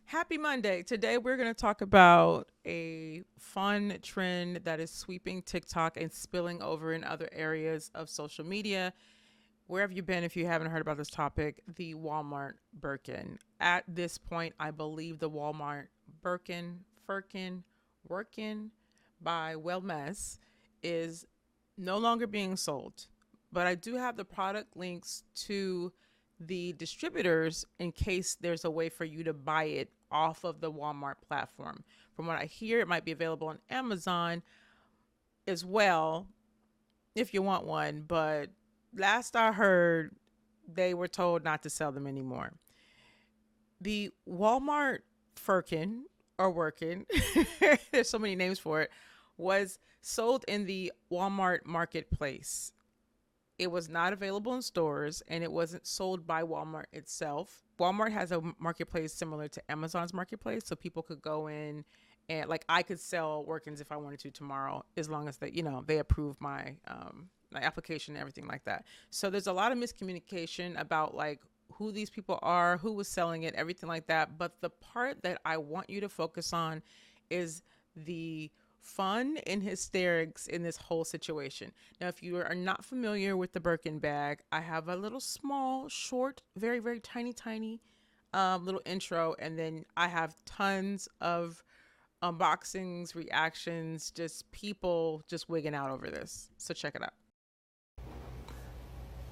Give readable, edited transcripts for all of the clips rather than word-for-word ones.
Happy Monday. Today we're going to talk about a fun trend that is sweeping TikTok and spilling over in other areas of social media. Where have you been if you haven't heard about this topic? The Walmart Birkin. At this point, I believe the Walmart Birkin, Firkin, Workin by Wellmess is no longer being sold. But I do have the product links to the distributors in case there's a way for you to buy it off of the Walmart platform. From what I hear, it might be available on Amazon as well if you want one, but last I heard, they were told not to sell them anymore. The Walmart Firkin or Workin, there's so many names for it, was sold in the Walmart marketplace. It was not available in stores and it wasn't sold by Walmart itself. Walmart has a marketplace similar to Amazon's marketplace, so people could go in and like I could sell Workins if I wanted to tomorrow, as long as they approve my application and everything like that. So there's a lot of miscommunication about like who these people are, who was selling it, everything like that. But the part that I want you to focus on is the fun and hysterics in this whole situation. Now, if you are not familiar with the Birkin bag, I have a little small, short, very, very tiny little intro, and then I have tons of unboxings, reactions, just people just wigging out over this. So check it out.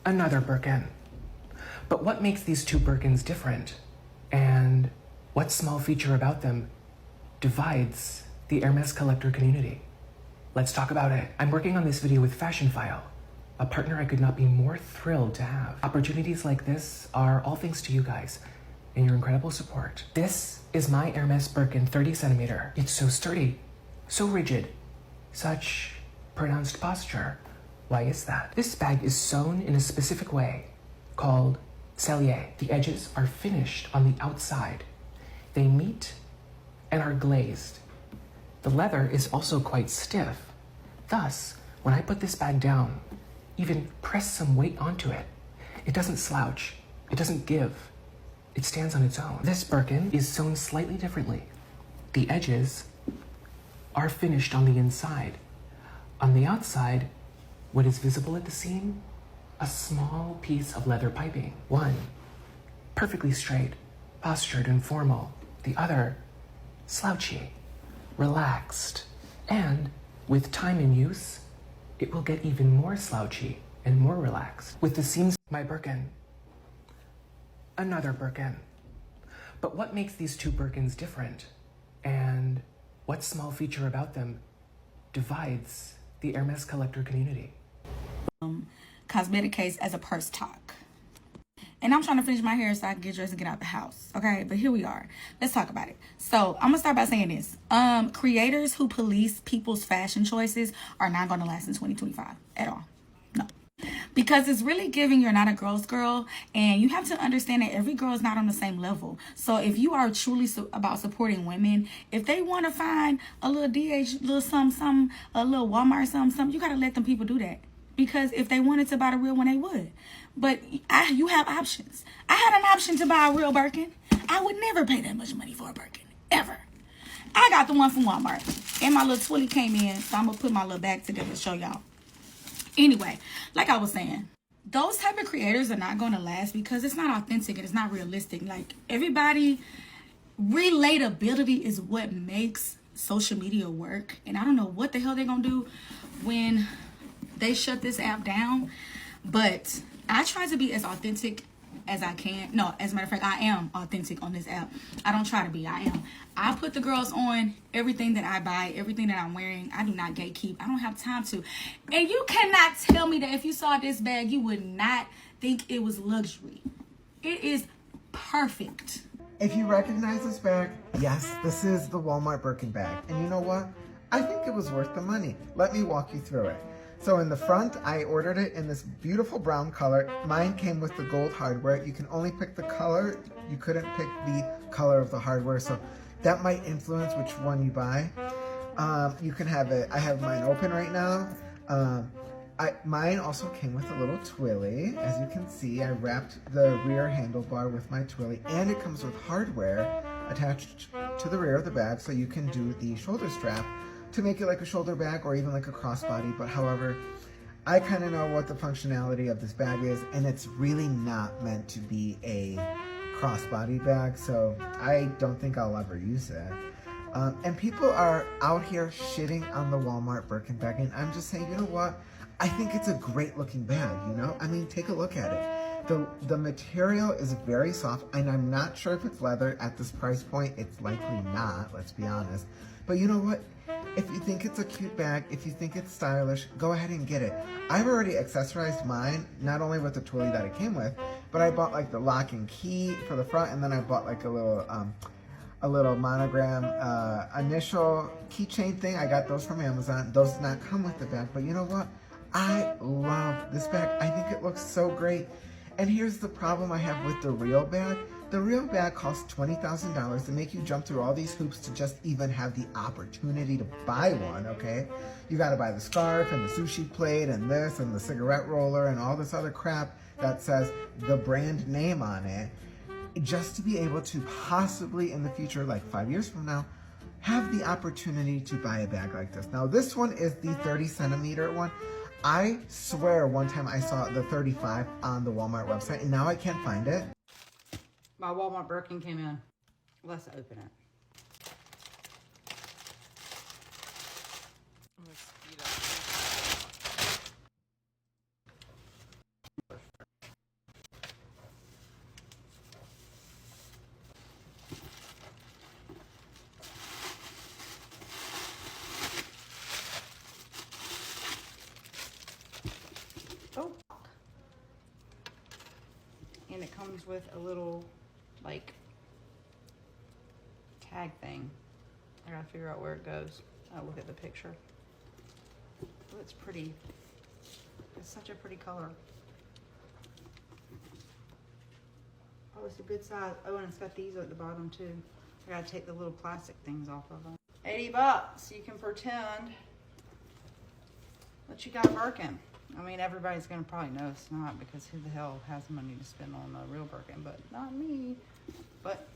Another Birkin. But what makes these two Birkins different? And what small feature about them divides the Hermes collector community? Let's talk about it. I'm working on this video with Fashion File, a partner I could not be more thrilled to have. Opportunities like this are all thanks to you guys and your incredible support. This is my Hermes Birkin 30 centimeter. It's so sturdy, so rigid, such pronounced posture. Why is that? This bag is sewn in a specific way called cellier. The edges are finished on the outside. They meet and are glazed. The leather is also quite stiff. Thus, when I put this bag down, even press some weight onto it, it doesn't slouch, it doesn't give, it stands on its own. This Birkin is sewn slightly differently. The edges are finished on the inside. On the outside, what is visible at the seam? A small piece of leather piping. One, perfectly straight, postured and formal. The other, slouchy, relaxed. And with time and use, it will get even more slouchy and more relaxed. With the seams, my Birkin. Another Birkin. But what makes these two Birkins different? And what small feature about them divides the Hermes collector community? Cosmetic case as a purse talk. And I'm trying to finish my hair so I can get dressed and get out the house. Okay, but here we are. Let's talk about it. So I'm gonna start by saying this. Creators who police people's fashion choices are not gonna last in 2025 at all. No. Because it's really giving you're not a girl's girl, and you have to understand that every girl is not on the same level. So if you are truly about supporting women, if they want to find a little DH, little something, a little Walmart something, you gotta let them people do that. Because if they wanted to buy the real one, they would. But you have options. I had an option to buy a real Birkin. I would never pay that much money for a Birkin, ever. I got the one from Walmart, and my little twilly came in, so I'm gonna put my little bag together to show y'all. Anyway, like I was saying, those type of creators are not gonna last because it's not authentic and it's not realistic. Like everybody, relatability is what makes social media work, and I don't know what the hell they're gonna do when they shut this app down, but I try to be as authentic as I can. No, as a matter of fact, I am authentic on this app. I don't try to be, I am. I put the girls on everything that I buy, everything that I'm wearing. I do not gatekeep. I don't have time to. And you cannot tell me that if you saw this bag, you would not think it was luxury. It is perfect. If you recognize this bag, yes, this is the Walmart Birkin bag. And you know what? I think it was worth the money. Let me walk you through it. So in the front, I ordered it in this beautiful brown color. Mine came with the gold hardware. You can only pick the color. You couldn't pick the color of the hardware. So that might influence which one you buy. You can have it. I have mine open right now. Mine also came with a little twilly. As you can see, I wrapped the rear handlebar with my twilly, and it comes with hardware attached to the rear of the bag, so you can do the shoulder strap to make it like a shoulder bag or even like a crossbody. But however, I kind of know what the functionality of this bag is, and it's really not meant to be a crossbody bag, so I don't think I'll ever use it. And people are out here shitting on the Walmart Birkin bag, and I'm just saying, you know what? I think it's a great looking bag, you know? I mean, take a look at it. The material is very soft, and I'm not sure if it's leather at this price point. It's likely not, let's be honest. But you know what? If you think it's a cute bag, if you think it's stylish, go ahead and get it. I've already accessorized mine, not only with the toolie that it came with, but I bought like the lock and key for the front, and then I bought like a little monogram initial keychain thing. I got those from Amazon. Those did not come with the bag, but you know what? I love this bag. I think it looks so great. And here's the problem I have with the real bag. The real bag costs $20,000 to make you jump through all these hoops to just even have the opportunity to buy one, okay? You gotta buy the scarf and the sushi plate and this and the cigarette roller and all this other crap that says the brand name on it, just to be able to possibly in the future, like 5 years from now, have the opportunity to buy a bag like this. Now this one is the 30 centimeter one. I swear one time I saw the 35 on the Walmart website, and now I can't find it. My Walmart Birkin came in. Let's open it. Oh. And it comes with a little, like, tag thing. I gotta figure out where it goes. Oh, look at the picture. Oh, it's pretty. It's such a pretty color. Oh, it's a good size. Oh, and it's got these at the bottom too. I gotta take the little plastic things off of them. $80. You can pretend that you got a Birkin. I mean, everybody's gonna probably know it's not, because who the hell has money to spend on a real Birkin, but not me. But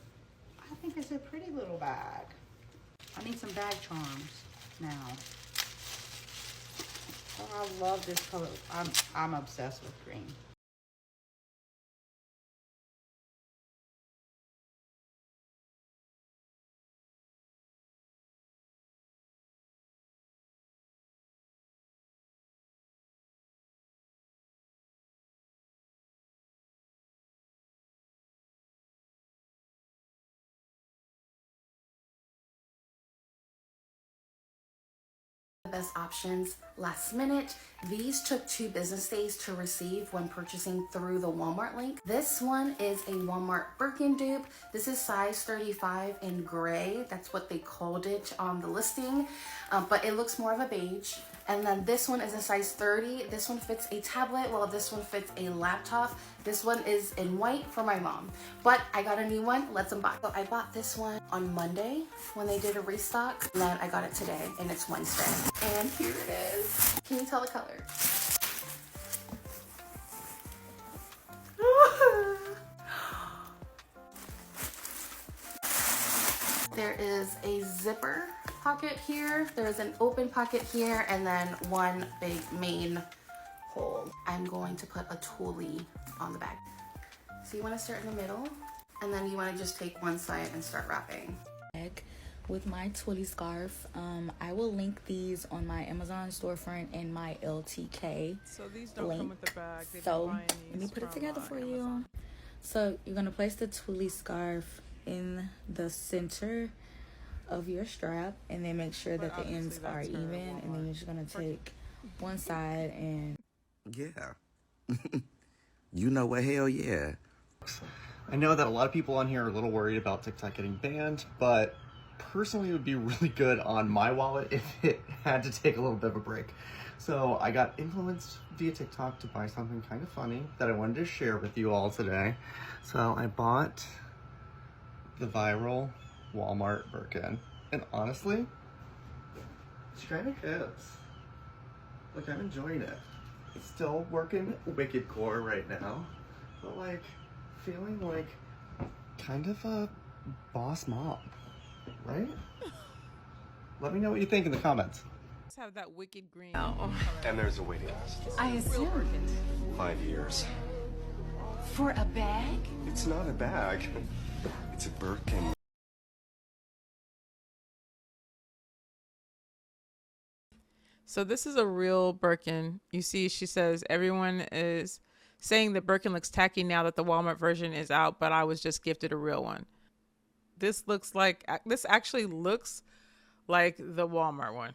I think it's a pretty little bag. I need some bag charms now. Oh, I love this color. I'm obsessed with green. Best options last minute. These took 2 business days to receive when purchasing through the Walmart link. This one is a Walmart Birkin dupe. This is size 35 in gray. That's what they called it on the listing, but it looks more of a beige. And then this one is a size 30. This one fits a tablet, while this one fits a laptop. This one is in white for my mom, but I got a new one. Let's unbox. So I bought this one on Monday when they did a restock, and then I got it today, and it's Wednesday. And here it is. Can you tell the color? There is a zipper pocket here. There's an open pocket here, and then one big main hole. I'm going to put a toolie on the bag. So you want to start in the middle, and then you want to just take one side and start wrapping. With my toolie scarf, I will link these on my Amazon storefront and my LTK So these don't link. come with the bag. They've been So buying let me these put it from, together for you. Amazon. So you're gonna place the toolie scarf in the center of your strap, and then make sure that But the ends obviously are that's her even, and then you're just gonna take one side and Yeah. You know what? Hell yeah. I know that a lot of people on here are a little worried about TikTok getting banned, but personally it would be really good on my wallet if it had to take a little bit of a break. So I got influenced via TikTok to buy something kind of funny that I wanted to share with you all today. So I bought the viral Walmart Birkin, and honestly, it's kind of hits. Like, I'm enjoying it. It's still working wicked core right now, but like feeling like kind of a boss mom, right? Let me know what you think in the comments. Let's have that wicked green. And there's a waiting list. I assume. 5 years. For a bag? It's not a bag. It's a Birkin. So this is a real Birkin. You see, she says everyone is saying that Birkin looks tacky now that the Walmart version is out, but I was just gifted a real one. This actually looks like the Walmart one.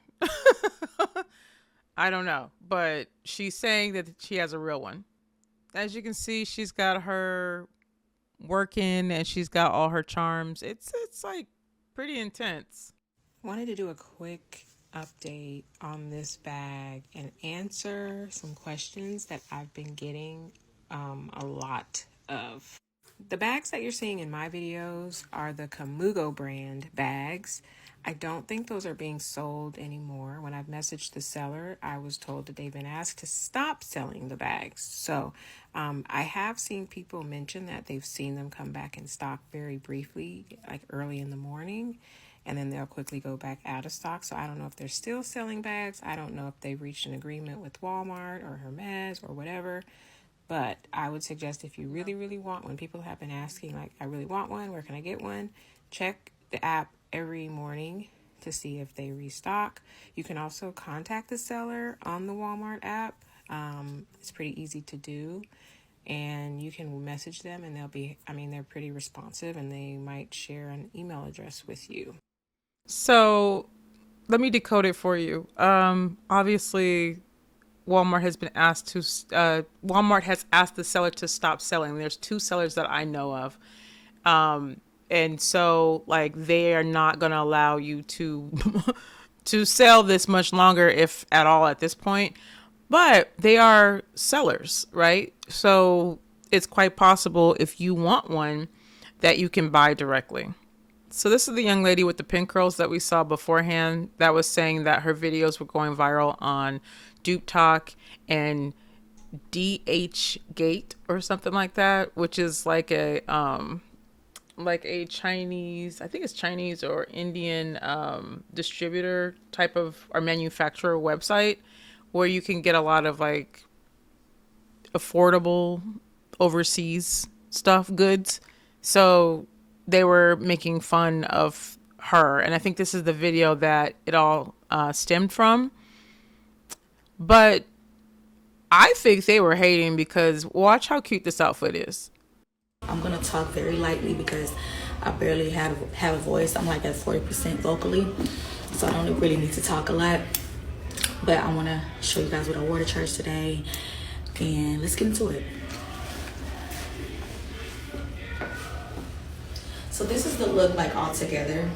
I don't know, but she's saying that she has a real one. As you can see, she's got her working and she's got all her charms. It's like pretty intense. Wanted to do a quick update on this bag and answer some questions that I've been getting a lot of. The bags that you're seeing in my videos are the Camugo brand bags. I don't think those are being sold anymore. When I've messaged the seller, I was told that they've been asked to stop selling the bags. So I have seen people mention that they've seen them come back in stock very briefly, like early in the morning, and then they'll quickly go back out of stock. So I don't know if they're still selling bags. I don't know if they've reached an agreement with Walmart or Hermes or whatever. But I would suggest if you really, really want one, people have been asking, like, I really want one, where can I get one? Check the app every morning to see if they restock. You can also contact the seller on the Walmart app. It's pretty easy to do. And you can message them and they're pretty responsive and they might share an email address with you. So let me decode it for you. Obviously, Walmart has asked the seller to stop selling. There's 2 sellers that I know of. And so like they are not going to allow you to to sell this much longer, if at all, at this point. But they are sellers, right? So it's quite possible if you want one that you can buy directly. So this is the young lady with the pin curls that we saw beforehand that was saying that her videos were going viral on Dupe Talk and DH Gate or something like that, which is like a Chinese, I think it's Chinese or Indian distributor type of or manufacturer website where you can get a lot of like affordable overseas goods. So they were making fun of her, and I think this is the video that it all stemmed from. But I think they were hating because watch how cute this outfit is. I'm gonna talk very lightly because I barely have a voice. I'm like at 40% vocally, so I don't really need to talk a lot. But I want to show you guys what I wore to church today, and let's get into it. So this is the look like all together.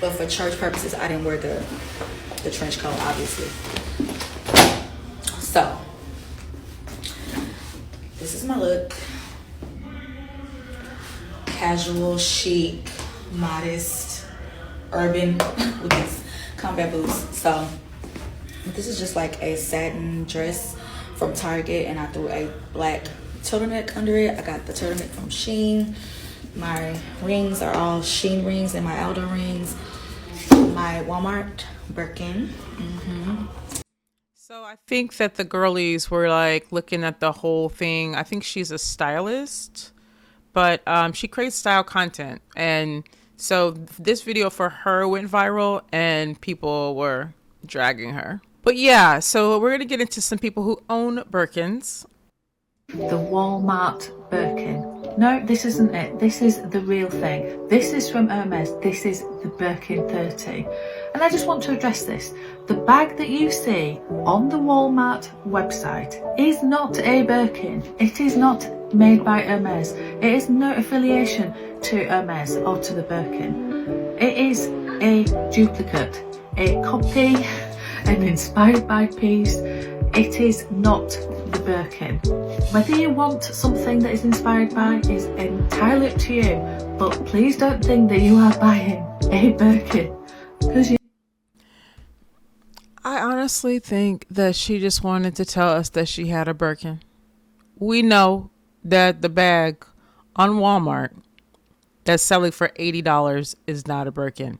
But for church purposes, I didn't wear the trench coat, obviously. So this is my look. Casual, chic, modest, urban with these combat boots. So this is just like a satin dress from Target, and I threw a black turtleneck under it. I got the turtleneck from Shein. My rings are all Shein rings and my Aldo rings. My Walmart Birkin. So I think that the girlies were like looking at the whole thing. I think she's a stylist, but she creates style content. And so this video for her went viral and people were dragging her. But yeah, so we're going to get into some people who own Birkins. The Walmart Birkin. No, this isn't it. This is the real thing. This is from Hermes. This is the Birkin 30. And I just want to address this. The bag that you see on the Walmart website is not a Birkin. It is not made by Hermes. It is no affiliation to Hermes or to the Birkin. It is a duplicate, a copy, an inspired by piece. It is not the Birkin. Whether you want something that is inspired by is entirely up to you, but please don't think that you are buying a Birkin, because I honestly think that she just wanted to tell us that she had a Birkin. We know that the bag on Walmart that's selling for $80 is not a Birkin.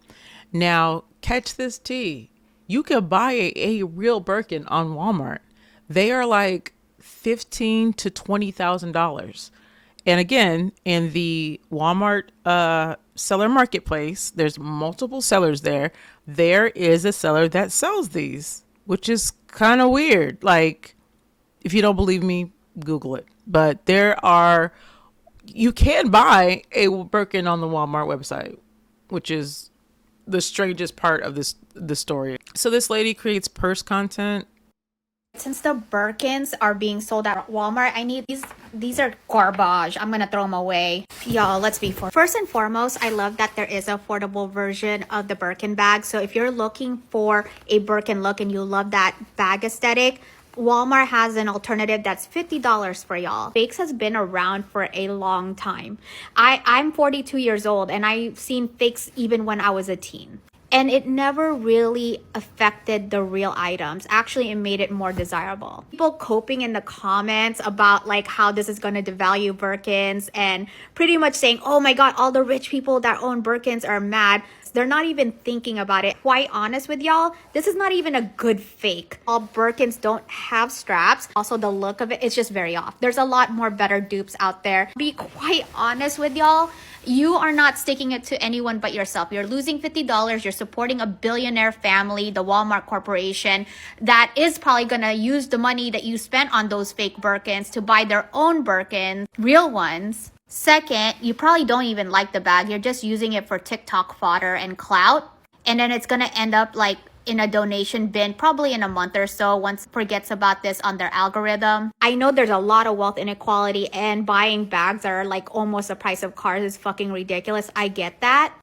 Now, catch this tea. You can buy a real Birkin on Walmart. They are like $15,000 to $20,000. And again, in the Walmart seller marketplace, there's multiple sellers there. There is a seller that sells these, which is kind of weird. Like, if you don't believe me, Google it. But you can buy a Birkin on the Walmart website, which is the strangest part of the story. So this lady creates purse content. Since the Birkins are being sold at Walmart, I need these are garbage. I'm gonna throw them away. Y'all, let's be fair. First and foremost, I love that there is an affordable version of the Birkin bag. So if you're looking for a Birkin look and you love that bag aesthetic, Walmart has an alternative that's $50 for y'all. Fakes has been around for a long time. I'm 42 years old and I've seen fakes even when I was a teen. And it never really affected the real items. Actually, it made it more desirable. People coping in the comments about like how this is going to devalue Birkins and pretty much saying, oh my God, all the rich people that own Birkins are mad. They're not even thinking about it. Quite honest with y'all, this is not even a good fake. All Birkins don't have straps. Also, the look of it is just very off. There's a lot more better dupes out there. Be quite honest with y'all. You are not sticking it to anyone but yourself. You're losing $50. You're supporting a billionaire family, the Walmart Corporation, that is probably going to use the money that you spent on those fake Birkins to buy their own Birkins, real ones. Second, you probably don't even like the bag. You're just using it for TikTok fodder and clout. And then it's going to end up like in a donation bin probably in a month or so once forgets about this on their algorithm. I know there's a lot of wealth inequality and buying bags that are like almost the price of cars is fucking ridiculous. I get that.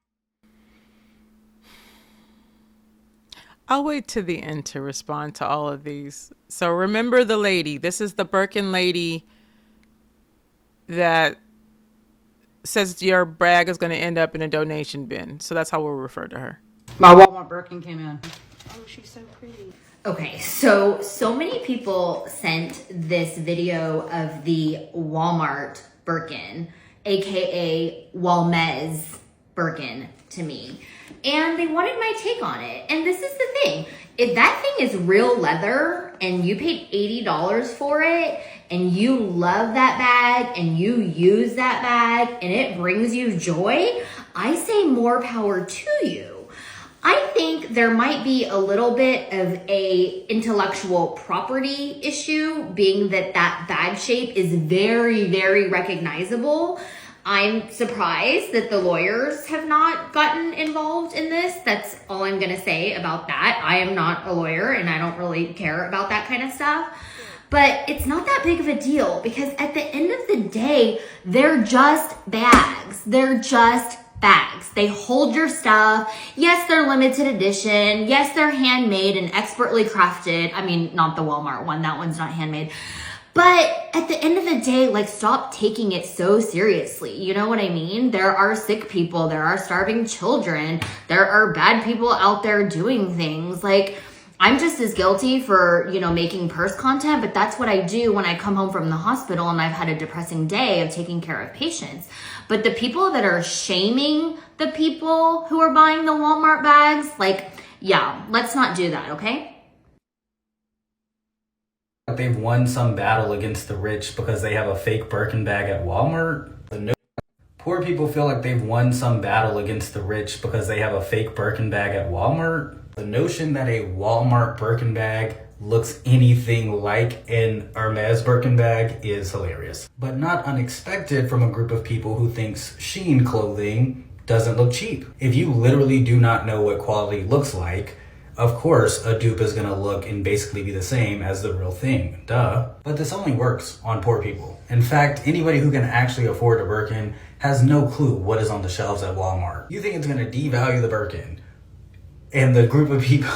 I'll wait to the end to respond to all of these. So remember the lady. This is the Birkin lady that says your bag is going to end up in a donation bin. So that's how we'll refer to her. My Walmart Birkin came in. Oh, she's so pretty. Okay, so many people sent this video of the Walmart Birkin, aka Walmez Birkin, to me. And they wanted my take on it. And this is the thing. If that thing is real leather and you paid $80 for it and you love that bag and you use that bag and it brings you joy, I say more power to you. I think there might be a little bit of a intellectual property issue, being that bag shape is very, very recognizable. I'm surprised that the lawyers have not gotten involved in this. That's all I'm going to say about that. I am not a lawyer and I don't really care about that kind of stuff. But it's not that big of a deal because at the end of the day, they're just bags. They're just bags. They hold your stuff. Yes, they're limited edition. Yes, they're handmade and expertly crafted. I mean, not the Walmart one. That one's not handmade. But at the end of the day, like, stop taking it so seriously. You know what I mean? There are sick people. There are starving children. There are bad people out there doing things. Like, I'm just as guilty for, making purse content, but that's what I do when I come home from the hospital and I've had a depressing day of taking care of patients. But the people that are shaming the people who are buying the Walmart bags, let's not do that, okay? They've won some battle against the rich because they have a fake Birkin bag at Walmart. Poor people feel like they've won some battle against the rich because they have a fake Birkin bag at Walmart. The notion that a Walmart Birkin bag looks anything like an Hermes Birkin bag is hilarious. But not unexpected from a group of people who thinks Shein clothing doesn't look cheap. If you literally do not know what quality looks like, of course a dupe is gonna look and basically be the same as the real thing, duh. But this only works on poor people. In fact, anybody who can actually afford a Birkin has no clue what is on the shelves at Walmart. You think it's gonna devalue the Birkin, and the group of people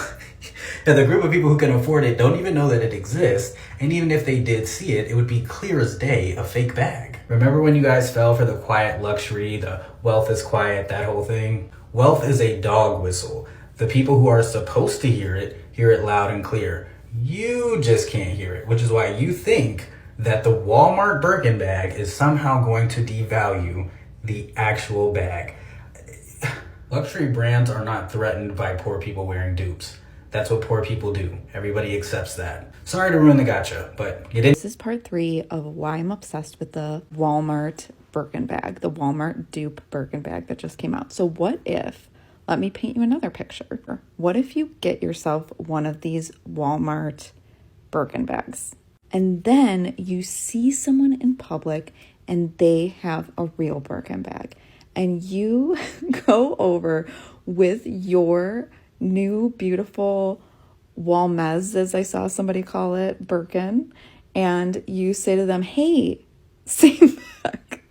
who can afford it don't even know that it exists, and even if they did see it, it would be clear as day a fake bag. Remember when you guys fell for the quiet luxury, the wealth is quiet, that whole thing? Wealth is a dog whistle. The people who are supposed to hear it loud and clear. You just can't hear it, which is why you think that the Walmart Birkin bag is somehow going to devalue the actual bag. Luxury brands are not threatened by poor people wearing dupes. That's what poor people do. Everybody accepts that. Sorry to ruin the gotcha, but you didn't. This is part 3 of why I'm obsessed with the Walmart Birkin bag, the Walmart dupe Birkin bag that just came out. So what if, let me paint you another picture. What if you get yourself one of these Walmart Birkin bags and then you see someone in public and they have a real Birkin bag and you go over with your new beautiful Walmez, as I saw somebody call it, Birkin, and you say to them, hey, same bag.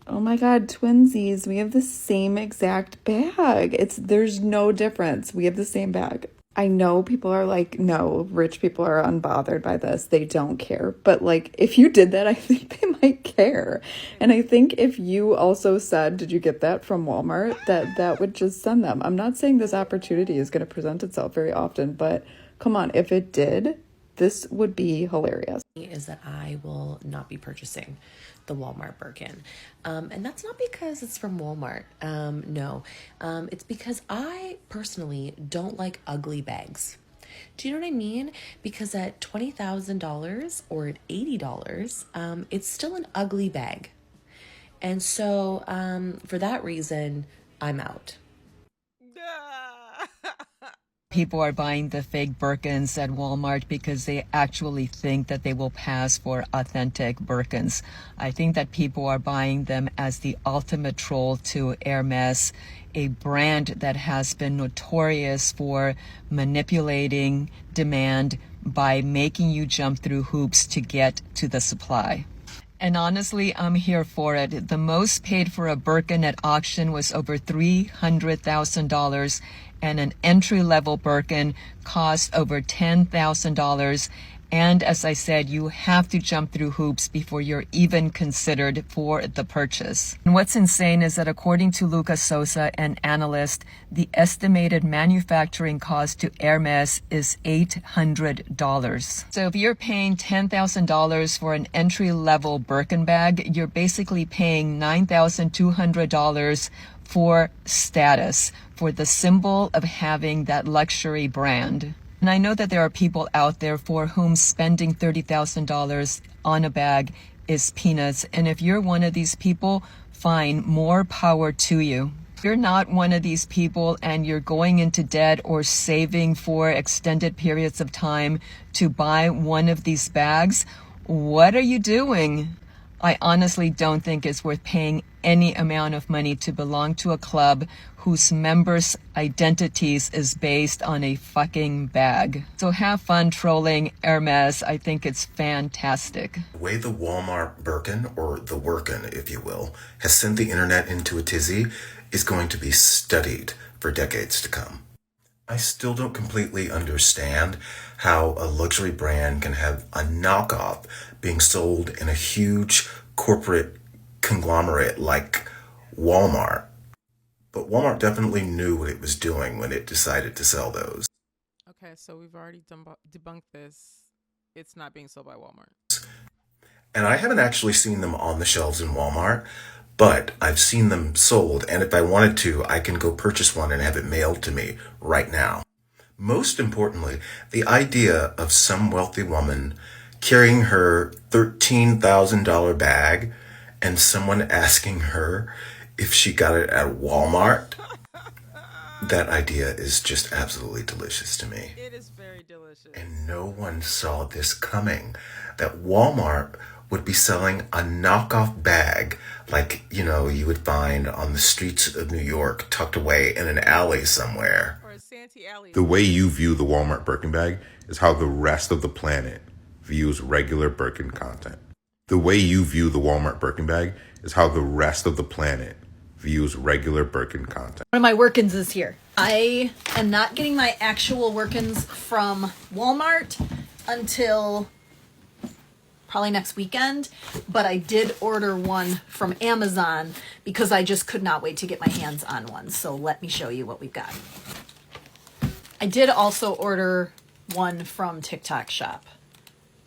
Oh my God, twinsies, we have the same exact bag. There's no difference. We have the same bag. I know people are like, no, rich people are unbothered by this. They don't care. But like, if you did that, I think they might care. And I think if you also said, did you get that from Walmart? That would just send them. I'm not saying this opportunity is going to present itself very often, but come on, if it did, this would be hilarious. Is that I will not be purchasing the Walmart Birkin. And that's not because it's from Walmart. No, it's because I personally don't like ugly bags. Do you know what I mean? Because at $20,000 or at $80, it's still an ugly bag. And so for that reason, I'm out. People are buying the fake Birkins at Walmart because they actually think that they will pass for authentic Birkins. I think that people are buying them as the ultimate troll to Hermes, a brand that has been notorious for manipulating demand by making you jump through hoops to get to the supply. And honestly, I'm here for it. The most paid for a Birkin at auction was over $300,000, and an entry-level Birkin cost over $10,000. And as I said, you have to jump through hoops before you're even considered for the purchase. And what's insane is that according to Lucas Sosa, an analyst, the estimated manufacturing cost to Hermes is $800. So if you're paying $10,000 for an entry-level Birkin bag, you're basically paying $9,200 for status, for the symbol of having that luxury brand. And I know that there are people out there for whom spending $30,000 on a bag is peanuts. And if you're one of these people, fine, more power to you. If you're not one of these people and you're going into debt or saving for extended periods of time to buy one of these bags, what are you doing? I honestly don't think it's worth paying any amount of money to belong to a club whose members' identities is based on a fucking bag. So have fun trolling Hermes. I think it's fantastic. The way the Walmart Birkin, or the Workin, if you will, has sent the internet into a tizzy is going to be studied for decades to come. I still don't completely understand how a luxury brand can have a knockoff being sold in a huge corporate conglomerate like Walmart. But Walmart definitely knew what it was doing when it decided to sell those. Okay, so we've already debunked this. It's not being sold by Walmart. And I haven't actually seen them on the shelves in Walmart, but I've seen them sold, and if I wanted to, I can go purchase one and have it mailed to me right now. Most importantly, the idea of some wealthy woman carrying her $13,000 bag and someone asking her if she got it at Walmart, that idea is just absolutely delicious to me. It is very delicious. And no one saw this coming, that Walmart would be selling a knockoff bag like, you would find on the streets of New York, tucked away in an alley somewhere. Or a Santee alley. The way you view the Walmart Birkin bag is how the rest of the planet views regular Birkin content. The way you view the Walmart Birkin bag is how the rest of the planet views regular Birkin content. One of my Workins is here. I am not getting my actual Workins from Walmart until probably next weekend, but I did order one from Amazon because I just could not wait to get my hands on one. So let me show you what we've got. I did also order one from TikTok Shop.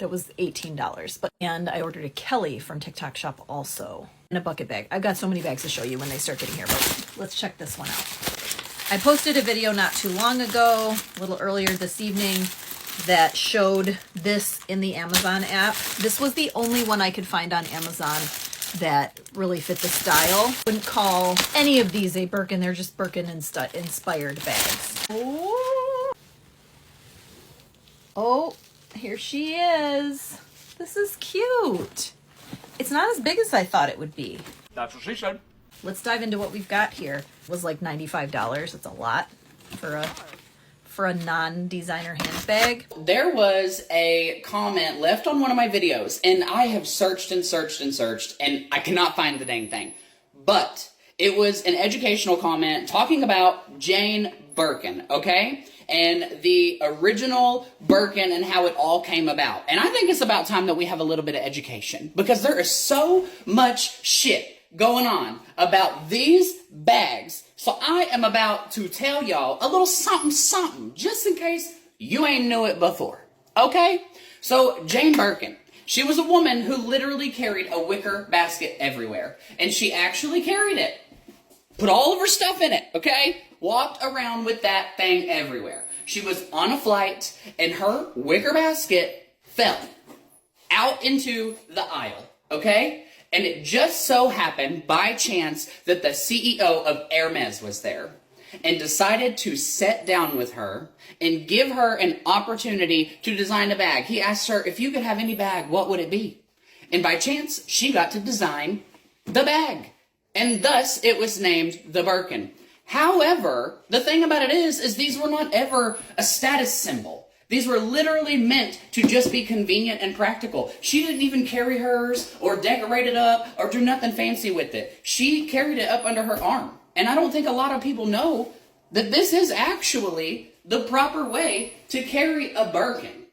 that was $18. And I ordered a Kelly from TikTok Shop also in a bucket bag. I've got so many bags to show you when they start getting here, but let's check this one out. I posted a video not too long ago, a little earlier this evening, that showed this in the Amazon app. This was the only one I could find on Amazon that really fit the style. Wouldn't call any of these a Birkin, they're just Birkin inspired bags. Oh, here she is. This is cute. It's not as big as I thought it would be. That's what she said. Let's dive into what we've got here. It was like $95. It's a lot for a non-designer handbag. There was a comment left on one of my videos, and I have searched and searched and searched, and I cannot find the dang thing. But it was an educational comment talking about Jane Birkin, okay? And the original Birkin and how it all came about. And I think it's about time that we have a little bit of education, because there is so much shit going on about these bags. So I am about to tell y'all a little something, just in case you ain't knew it before. Okay? So Jane Birkin, she was a woman who literally carried a wicker basket everywhere. And she actually carried it. Put all of her stuff in it, okay? Walked around with that thing everywhere. She was on a flight and her wicker basket fell out into the aisle, okay? And it just so happened by chance that the CEO of Hermes was there and decided to sit down with her and give her an opportunity to design a bag. He asked her, if you could have any bag, what would it be? And by chance, she got to design the bag. And thus, it was named the Birkin. However, the thing about it is these were not ever a status symbol. These were literally meant to just be convenient and practical. She didn't even carry hers or decorate it up or do nothing fancy with it. She carried it up under her arm. And I don't think a lot of people know that this is actually the proper way to carry a Birkin.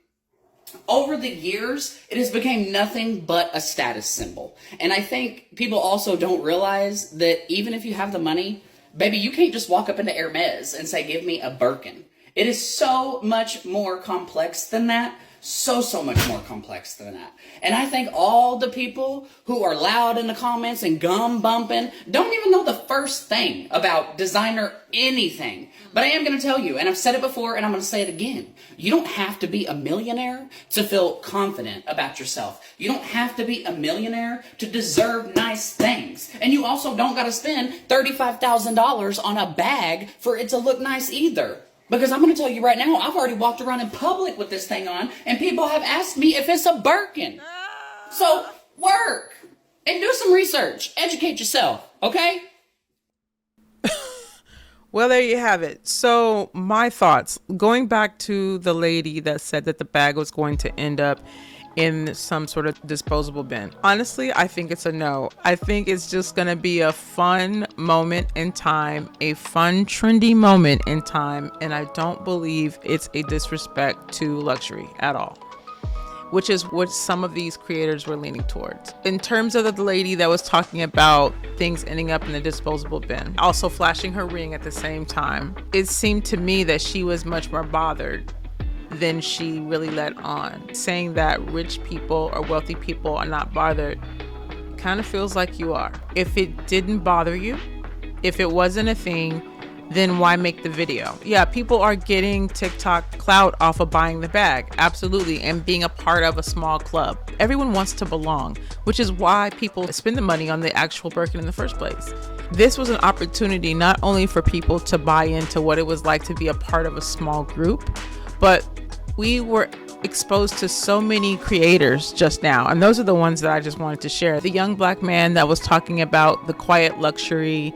Over the years, it has become nothing but a status symbol. And I think people also don't realize that even if you have the money, baby, you can't just walk up into Hermes and say, give me a Birkin. It is so much more complex than that. So much more complex than that. And I think all the people who are loud in the comments and gum bumping don't even know the first thing about designer anything. But I am going to tell you, and I've said it before and I'm going to say it again. You don't have to be a millionaire to feel confident about yourself. You don't have to be a millionaire to deserve nice things. And you also don't got to spend $35,000 on a bag for it to look nice either. Because I'm going to tell you right now, I've already walked around in public with this thing on, and people have asked me if it's a Birkin. So, work and do some research. Educate yourself, okay? Well, there you have it. So, my thoughts. Going back to the lady that said that the bag was going to end up in some sort of disposable bin. Honestly, I think it's a no. I think it's just going to be a fun moment in time, a fun, trendy moment in time, and I don't believe it's a disrespect to luxury at all, which is what some of these creators were leaning towards. In terms of the lady that was talking about things ending up in the disposable bin, also flashing her ring at the same time, it seemed to me that she was much more bothered than she really let on. Saying that rich people or wealthy people are not bothered kind of feels like you are. If it didn't bother you, if it wasn't a thing, then why make the video? Yeah, people are getting TikTok clout off of buying the bag, absolutely, and being a part of a small club. Everyone wants to belong, which is why people spend the money on the actual Birkin in the first place. This was an opportunity not only for people to buy into what it was like to be a part of a small group, but we were exposed to so many creators just now, and those are the ones that I just wanted to share. The young black man that was talking about the quiet luxury,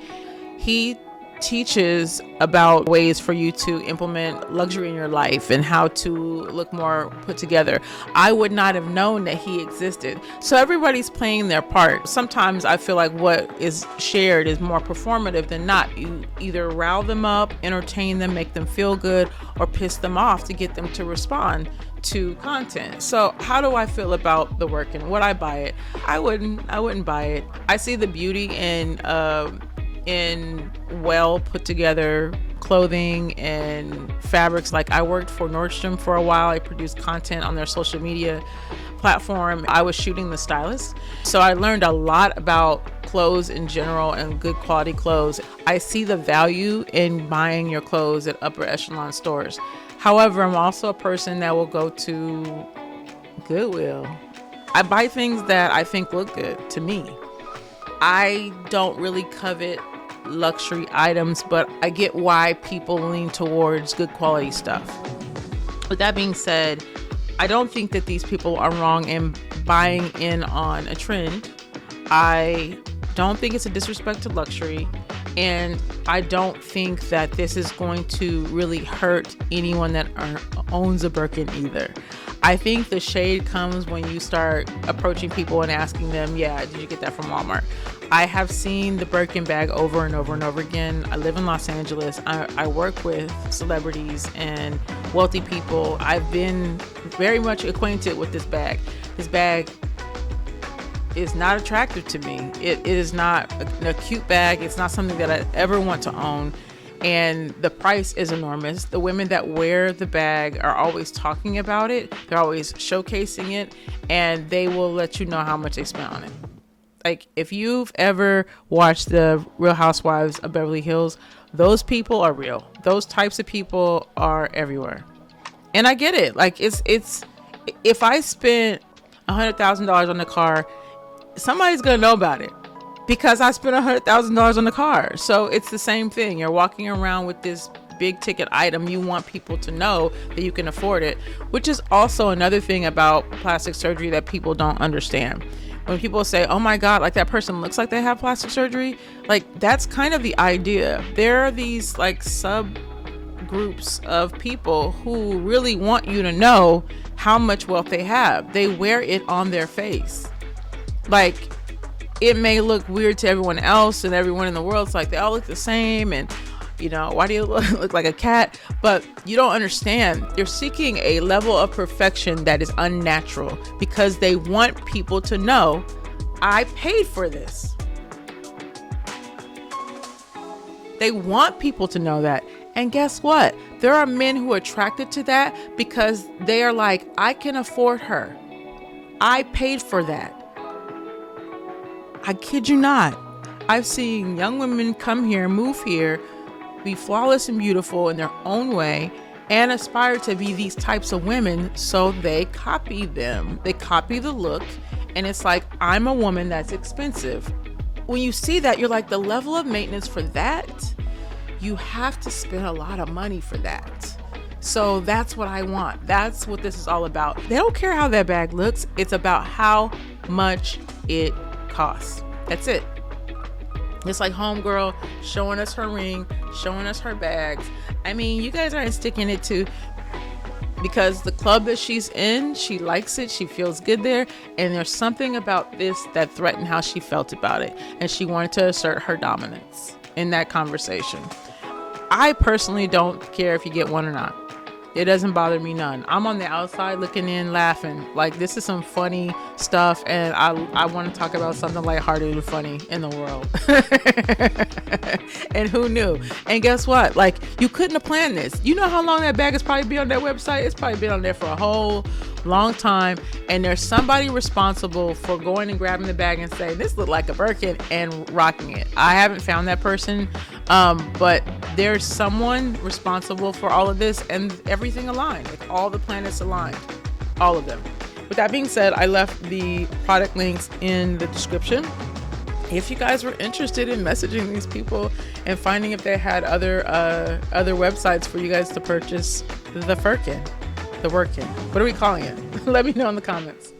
he teaches about ways for you to implement luxury in your life and how to look more put together. I would not have known that he existed. So everybody's playing their part. Sometimes I feel like what is shared is more performative than not. You either rile them up, entertain them, make them feel good, or piss them off to get them to respond to content. So how do I feel about the work, and would I buy it? I wouldn't buy it. I see the beauty in well put together clothing and fabrics. Like I worked for Nordstrom for a while. I produced content on their social media platform. I was shooting the stylist. So I learned a lot about clothes in general and good quality clothes. I see the value in buying your clothes at upper echelon stores. However, I'm also a person that will go to Goodwill. I buy things that I think look good to me. I don't really covet luxury items, but I get why people lean towards good quality stuff. With that being said, I don't think that these people are wrong in buying in on a trend. I don't think it's a disrespect to luxury, and I don't think that this is going to really hurt anyone that owns a Birkin either. I think the shade comes when you start approaching people and asking them, yeah, did you get that from Walmart? I have seen the Birkin bag over and over and over again. I live in Los Angeles. I work with celebrities and wealthy people. I've been very much acquainted with this bag. This bag is not attractive to me. It is not a cute bag. It's not something that I ever want to own. And the price is enormous. The women that wear the bag are always talking about it. They're always showcasing it, and they will let you know how much they spent on it. Like if you've ever watched the Real Housewives of Beverly Hills, those people are real. Those types of people are everywhere. And I get it. Like it's if I spent $100,000 on the car, somebody's gonna know about it because I spent $100,000 on the car. So it's the same thing. You're walking around with this big ticket item. You want people to know that you can afford it, which is also another thing about plastic surgery that people don't understand. When people say, oh my God, like that person looks like they have plastic surgery, like that's kind of the idea. There are these like subgroups of people who really want you to know how much wealth they have. They wear it on their face. Like it may look weird to everyone else, and everyone in the world's like, they all look the same, and you know, why do you look like a cat? But you don't understand. You're seeking a level of perfection that is unnatural because they want people to know, I paid for this. They want people to know that. And guess what? There are men who are attracted to that because they are like, I can afford her. I paid for that. I kid you not. I've seen young women come here, move here, be flawless and beautiful in their own way, and aspire to be these types of women, so they copy them. They copy the look, and it's like, I'm a woman that's expensive. When you see that, you're like, the level of maintenance for that, you have to spend a lot of money for that. So that's what I want. That's what this is all about. They don't care how that bag looks. It's about how much it costs. That's it. It's like homegirl showing us her ring, showing us her bags. I mean, you guys aren't sticking it to because the club that she's in, she likes it, she feels good there, and there's something about this that threatened how she felt about it, and she wanted to assert her dominance in that conversation. I personally don't care if you get one or not. It doesn't bother me none. I'm on the outside looking in, laughing. Like, this is some funny stuff, and I want to talk about something lighthearted and funny in the world. And who knew? And guess what? Like, you couldn't have planned this. You know how long that bag has probably been on their website? It's probably been on there for a whole long time, and there's somebody responsible for going and grabbing the bag and saying, this looked like a Birkin, and rocking it. I haven't found that person, but there's someone responsible for all of this, and everything aligned. Like, all the planets aligned. All of them. With that being said, I left the product links in the description. If you guys were interested in messaging these people and finding if they had other websites for you guys to purchase the Birkin. What are we calling it? Let me know in the comments.